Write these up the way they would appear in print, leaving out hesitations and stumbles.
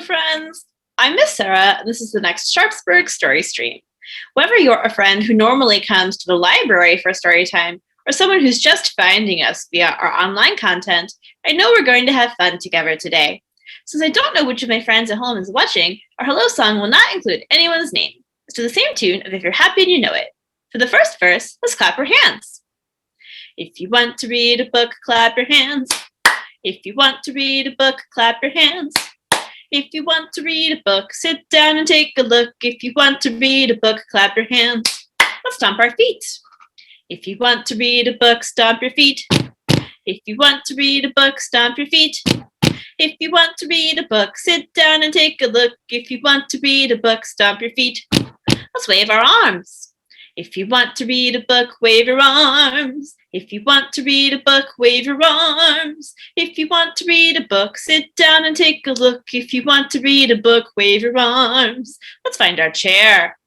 friends. I'm Miss Sarah, and this is the next Sharpsburg Story Stream. Whether you're a friend who normally comes to the library for story time, or someone who's just finding us via our online content, I know we're going to have fun together today. Since I don't know which of my friends at home is watching, our hello song will not include anyone's name. It's to the same tune of If You're Happy and You Know It. For the first verse, let's clap our hands. If you want to read a book, clap your hands. If you want to read a book, clap your hands. If you want to read a book, sit down and take a look. If you want to read a book, clap your hands. Let's stomp our feet. If you want to read a book, stomp your feet. If you want to read a book, stomp your feet. If you want to read a book, sit down and take a look. If you want to read a book, stomp your feet. Let's wave our arms. If you want to read a book, wave your arms. If you want to read a book, wave your arms. If you want to read a book, sit down and take a look. If you want to read a book, wave your arms. Let's find our chair.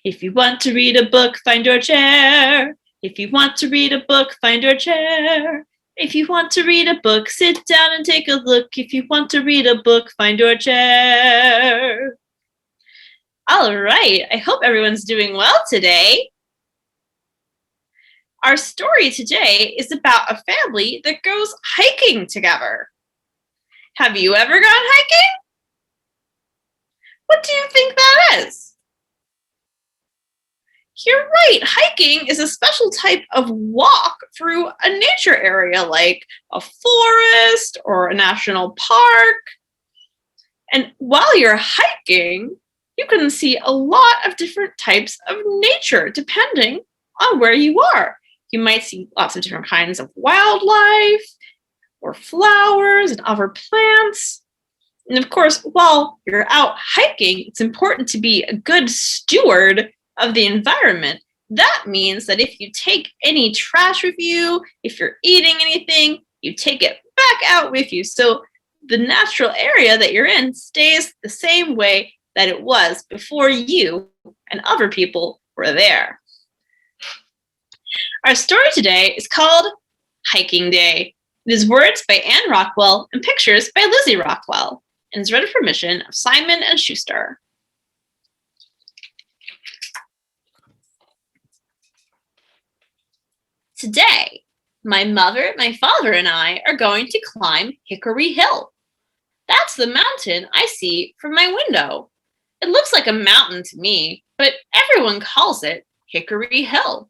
If you want to read a book, find your chair. If you want to read a book, find your chair. If you want to read a book, sit down and take a look. If you want to read a book, find your chair. All right, I hope everyone's doing well today. Our story today is about a family that goes hiking together. Have you ever gone hiking? What do you think that is? You're right, hiking is a special type of walk through a nature area like a forest or a national park. And while you're hiking, you can see a lot of different types of nature depending on where you are. You might see lots of different kinds of wildlife or flowers and other plants. And of course, while you're out hiking, it's important to be a good steward of the environment. That means that if you take any trash with you, if you're eating anything, you take it back out with you. So the natural area that you're in stays the same way that it was before you and other people were there. Our story today is called Hiking Day. It is words by Anne Rockwell and pictures by Lizzie Rockwell, and is read with permission of Simon & Schuster. Today, my mother, my father, and I are going to climb Hickory Hill. That's the mountain I see from my window. It looks like a mountain to me, but everyone calls it Hickory Hill.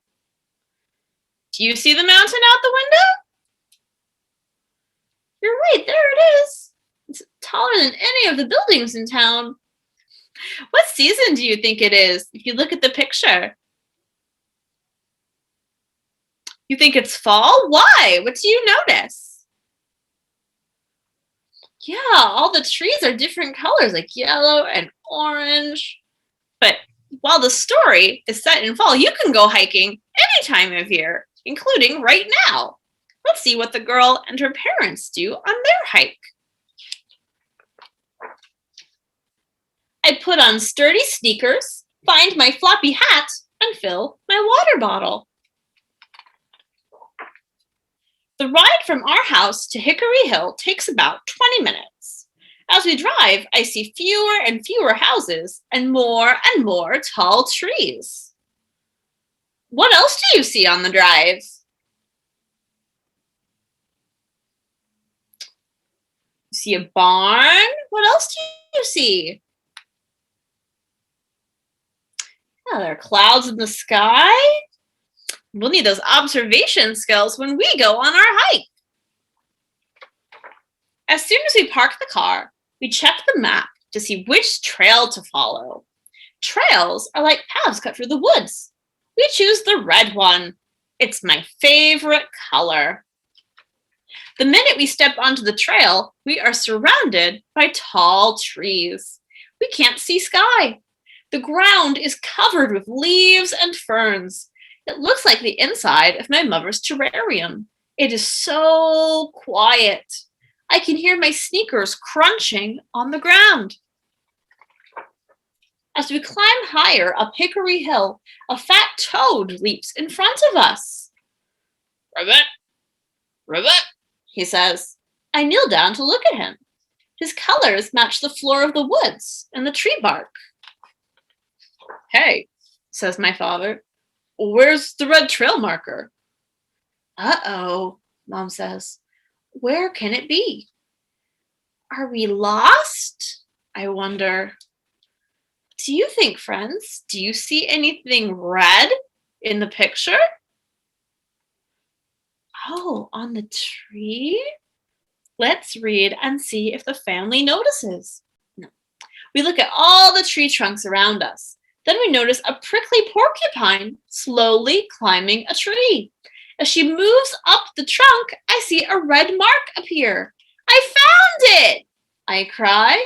Do you see the mountain out the window? You're right, there it is. It's taller than any of the buildings in town. What season do you think it is if you look at the picture? You think it's fall? Why? What do you notice? Yeah, all the trees are different colors, like yellow and orange. But while the story is set in fall, you can go hiking any time of year, including right now. Let's see what the girl and her parents do on their hike. I put on sturdy sneakers, find my floppy hat, and fill my water bottle. The ride from our house to Hickory Hill takes about 20 minutes. As we drive, I see fewer and fewer houses and more tall trees. What else do you see on the drive? You see a barn? What else do you see? Yeah, there are clouds in the sky. We'll need those observation skills when we go on our hike. As soon as we park the car, we check the map to see which trail to follow. Trails are like paths cut through the woods. We choose the red one. It's my favorite color. The minute we step onto the trail, we are surrounded by tall trees. We can't see sky. The ground is covered with leaves and ferns. It looks like the inside of my mother's terrarium. It is so quiet. I can hear my sneakers crunching on the ground. As we climb higher up Hickory Hill, a fat toad leaps in front of us. Ribbit, ribbit, he says. I kneel down to look at him. His colors match the floor of the woods and the tree bark. Hey, says my father, where's the red trail marker? Uh-oh, Mom says. Where can it be? Are we lost? I wonder. What do you think, friends? Do you see anything red in the picture? Oh, on the tree? Let's read and see if the family notices. No. We look at all the tree trunks around us. Then we notice a prickly porcupine slowly climbing a tree. As she moves up the trunk, I see a red mark appear. I found it! I cry.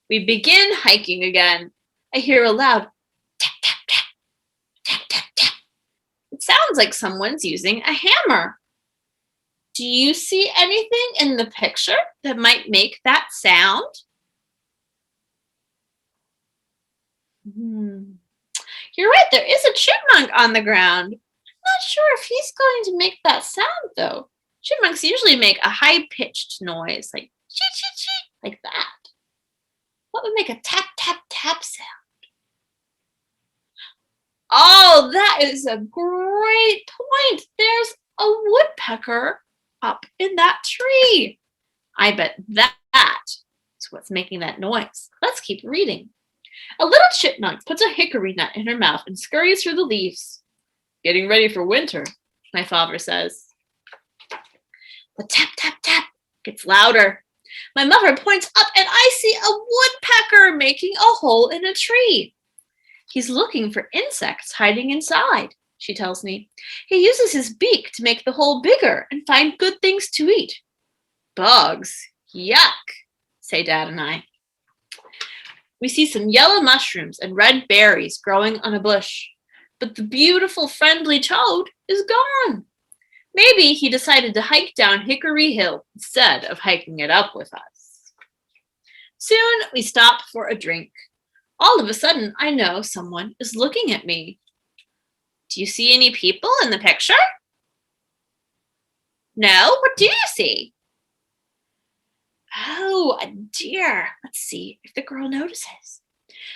We begin hiking again. I hear a loud tap, tap, tap, tap, tap, tap. It sounds like someone's using a hammer. Do you see anything in the picture that might make that sound? You're right, there is a chipmunk on the ground. I'm not sure if he's going to make that sound, though. Chipmunks usually make a high-pitched noise, like chee, chee, chee, like that. What would make a tap, tap, tap sound? Oh, that is a great point. There's a woodpecker up in that tree. I bet that is what's making that noise. Let's keep reading. A little chipmunk puts a hickory nut in her mouth and scurries through the leaves. Getting ready for winter, my father says. The tap, tap, tap gets louder. My mother points up and I see a woodpecker making a hole in a tree. He's looking for insects hiding inside, she tells me. He uses his beak to make the hole bigger and find good things to eat. Bugs, yuck, say Dad and I. We see some yellow mushrooms and red berries growing on a bush, but the beautiful friendly toad is gone. Maybe he decided to hike down Hickory Hill instead of hiking it up with us. Soon we stop for a drink. All of a sudden, I know someone is looking at me. Do you see any people in the picture? No, what do you see? Oh, a deer. Let's see if the girl notices.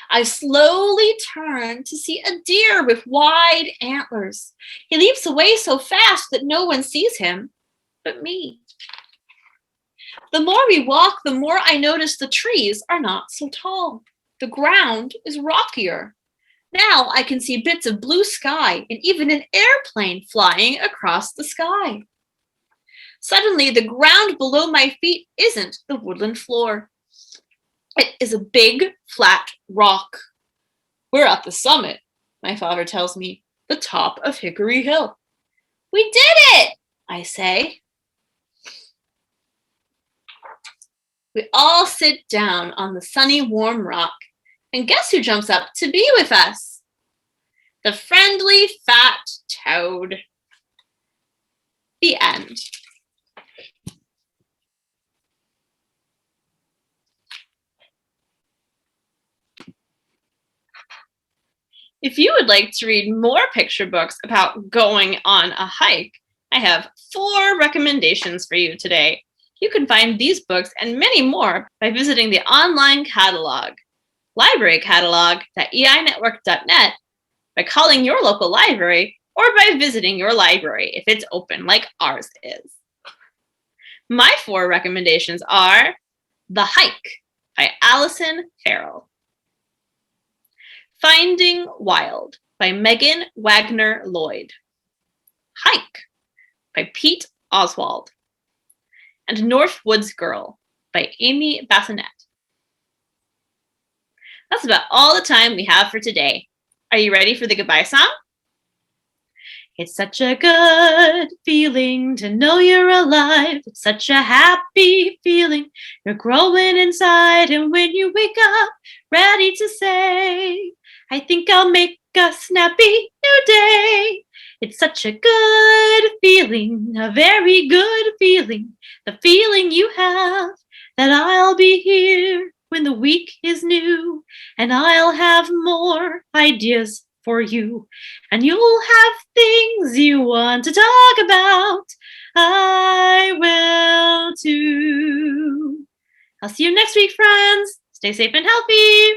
I slowly turn to see a deer with wide antlers. He leaps away so fast that no one sees him but me. The more we walk, the more I notice the trees are not so tall. The ground is rockier. Now I can see bits of blue sky and even an airplane flying across the sky. Suddenly, the ground below my feet isn't the woodland floor. It is a big, flat rock. We're at the summit, my father tells me, the top of Hickory Hill. We did it, I say. We all sit down on the sunny, warm rock, and guess who jumps up to be with us? The friendly, fat toad. The end. If you would like to read more picture books about going on a hike, I have 4 recommendations for you today. You can find these books and many more by visiting the online catalog, librarycatalog.einetwork.net, by calling your local library, or by visiting your library if it's open like ours is. My 4 recommendations are The Hike by Allison Farrell, Finding Wild by Megan Wagner Lloyd, Hike by Pete Oswald, and North Woods Girl by Amy Bassinet. That's about all the time we have for today. Are you ready for the goodbye song? It's such a good feeling to know you're alive. It's such a happy feeling. You're growing inside, and when you wake up, ready to say, I think I'll make a snappy new day. It's such a good feeling, a very good feeling, the feeling you have that I'll be here when the week is new, and I'll have more ideas for you, and you'll have things you want to talk about. I will too. I'll see you next week, friends. Stay safe and healthy.